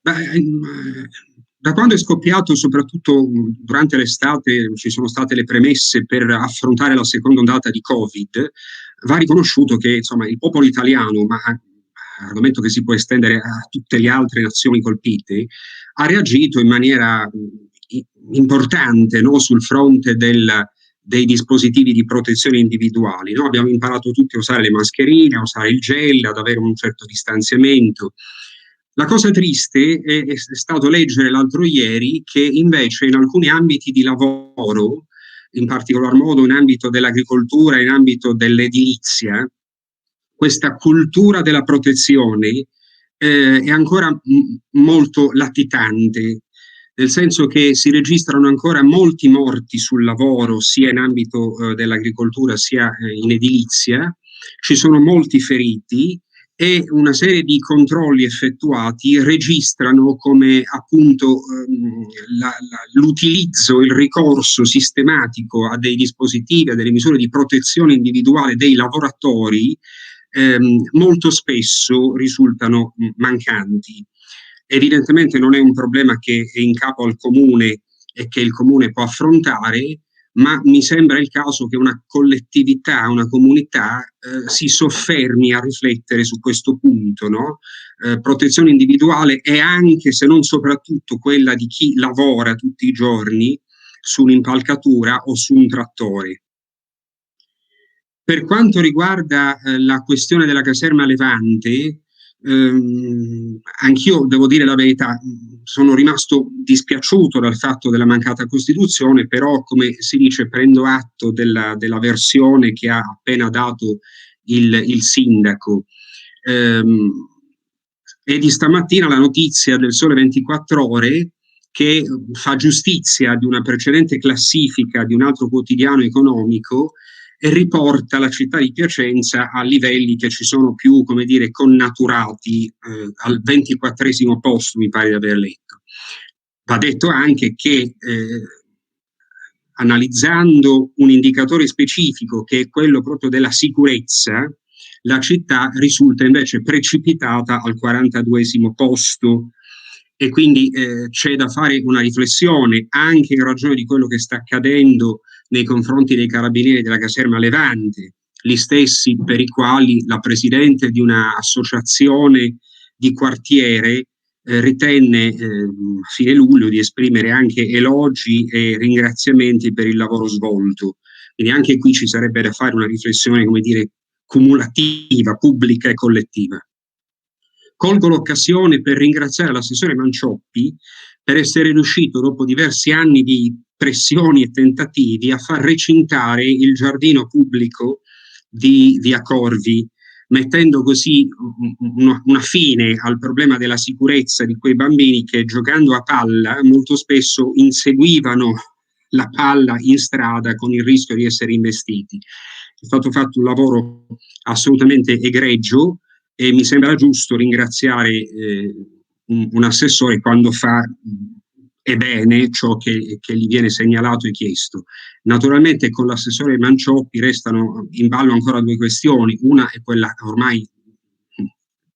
Da quando è scoppiato, soprattutto durante l'estate, ci sono state le premesse per affrontare la seconda ondata di Covid, va riconosciuto che insomma, il popolo italiano, ma argomento che si può estendere a tutte le altre nazioni colpite, ha reagito in maniera importante, no, sul fronte dei dispositivi di protezione individuali. No? Abbiamo imparato tutti a usare le mascherine, a usare il gel, ad avere un certo distanziamento. La cosa triste è stato leggere l'altro ieri che invece in alcuni ambiti di lavoro, in particolar modo in ambito dell'agricoltura, in ambito dell'edilizia, questa cultura della protezione è ancora molto latitante, nel senso che si registrano ancora molti morti sul lavoro, sia in ambito dell'agricoltura sia in edilizia, ci sono molti feriti e una serie di controlli effettuati registrano come appunto l'utilizzo, il ricorso sistematico a dei dispositivi, a delle misure di protezione individuale dei lavoratori molto spesso risultano mancanti. Evidentemente non è un problema che è in capo al comune e che il comune può affrontare, ma mi sembra il caso che una collettività, una comunità si soffermi a riflettere su questo punto, no? Protezione individuale e anche, se non soprattutto, quella di chi lavora tutti i giorni su un'impalcatura o su un trattore. Per quanto riguarda la questione della caserma Levante, anch'io devo dire la verità, sono rimasto dispiaciuto dal fatto della mancata costituzione, però come si dice prendo atto della versione che ha appena dato il sindaco. E di stamattina la notizia del Sole 24 Ore che fa giustizia di una precedente classifica di un altro quotidiano economico e riporta la città di Piacenza a livelli che ci sono più, come dire, connaturati, al 24° posto, mi pare di aver letto. Va detto anche che analizzando un indicatore specifico che è quello proprio della sicurezza, la città risulta invece precipitata al 42° posto e quindi c'è da fare una riflessione anche in ragione di quello che sta accadendo nei confronti dei carabinieri della caserma Levante, gli stessi per i quali la presidente di un'associazione di quartiere ritenne a fine luglio di esprimere anche elogi e ringraziamenti per il lavoro svolto. Quindi anche qui ci sarebbe da fare una riflessione, come dire, cumulativa, pubblica e collettiva. Colgo l'occasione per ringraziare l'assessore Mancioppi per essere riuscito, dopo diversi anni di pressioni e tentativi, a far recintare il giardino pubblico di Via Corvi, mettendo così una fine al problema della sicurezza di quei bambini che giocando a palla molto spesso inseguivano la palla in strada con il rischio di essere investiti. È stato fatto un lavoro assolutamente egregio e mi sembra giusto ringraziare un assessore quando fa e bene ciò che gli viene segnalato e chiesto. Naturalmente con l'assessore Mancioppi restano in ballo ancora due questioni. Una è quella ormai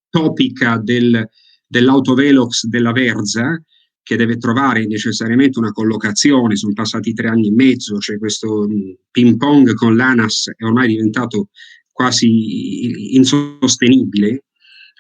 topica dell'autovelox della Verza, che deve trovare necessariamente una collocazione. Sono passati 3 anni e mezzo, cioè questo ping pong con l'ANAS è ormai diventato quasi insostenibile,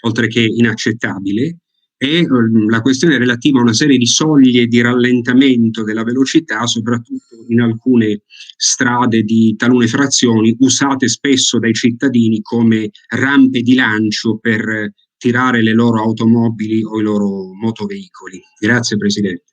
oltre che inaccettabile, e la questione relativa a una serie di soglie di rallentamento della velocità, soprattutto in alcune strade di talune frazioni, usate spesso dai cittadini come rampe di lancio per tirare le loro automobili o i loro motoveicoli. Grazie Presidente.